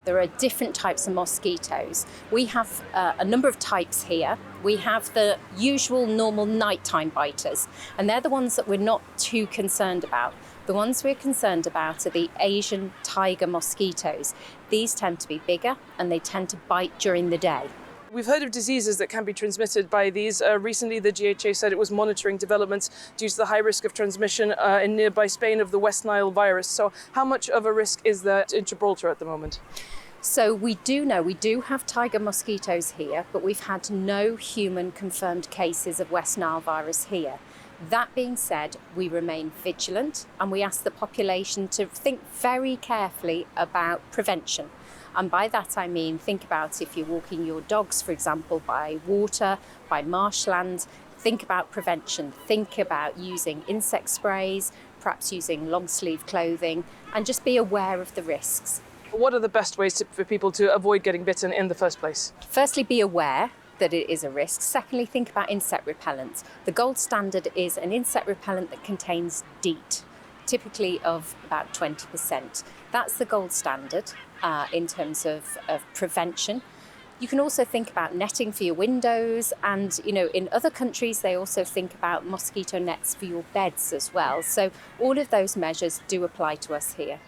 There are different types of mosquitoes. We have a number of types here. We have the usual normal nighttime biters, and they're the ones that we're not too concerned about. The ones we're concerned about are the Asian Tiger Mosquitoes. These tend to be bigger and they tend to bite during the day. We've heard of diseases that can be transmitted by these. Recently, the GHA said it was monitoring developments due to the high risk of transmission in nearby Spain of the West Nile virus. So how much of a risk is that in Gibraltar at the moment? So we do have tiger mosquitoes here, but we've had no human confirmed cases of West Nile virus here. That being said, we remain vigilant and we ask the population to think very carefully about prevention. And by that I mean, think about if you're walking your dogs, for example, by water, by marshland, think about prevention. Think about using insect sprays, perhaps using long sleeve clothing, and just be aware of the risks. What are the best ways for people to avoid getting bitten in the first place? Firstly, be aware that it is a risk. Secondly, think about insect repellents. The gold standard is an insect repellent that contains DEET, typically of about 20%. That's the gold standard in terms of prevention. You can also think about netting for your windows, and in other countries they also think about mosquito nets for your beds as well. So all of those measures do apply to us here.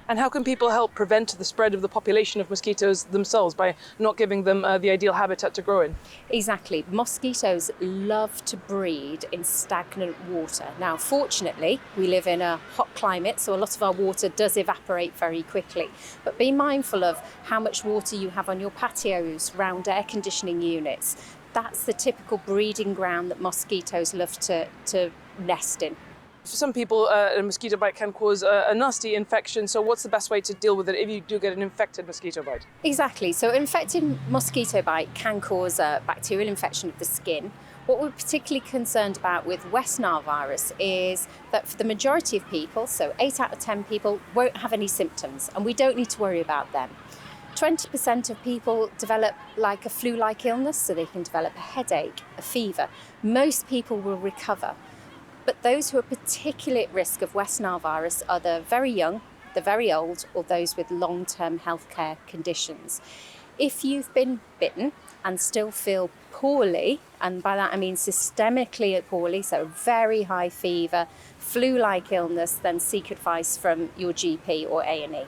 And how can people help prevent the spread of the population of mosquitoes themselves by not giving them the ideal habitat to grow in? Exactly. Mosquitoes love to breed in stagnant water. Now, fortunately, we live in a hot climate, so a lot of our water does evaporate very quickly. But be mindful of how much water you have on your patios, round air conditioning units. That's the typical breeding ground that mosquitoes love to nest in. For some people, a mosquito bite can cause a nasty infection. So what's the best way to deal with it if you do get an infected mosquito bite? Exactly. So an infected mosquito bite can cause a bacterial infection of the skin. What we're particularly concerned about with West Nile virus is that for the majority of people, so 8 out of 10 people, won't have any symptoms, and we don't need to worry about them. 20% of people develop like a flu-like illness, so they can develop a headache, a fever. Most people will recover. But those who are particularly at risk of West Nile virus are the very young, the very old, or those with long-term healthcare conditions. If you've been bitten and still feel poorly, and by that I mean systemically poorly, so very high fever, flu-like illness, then seek advice from your GP or A&E.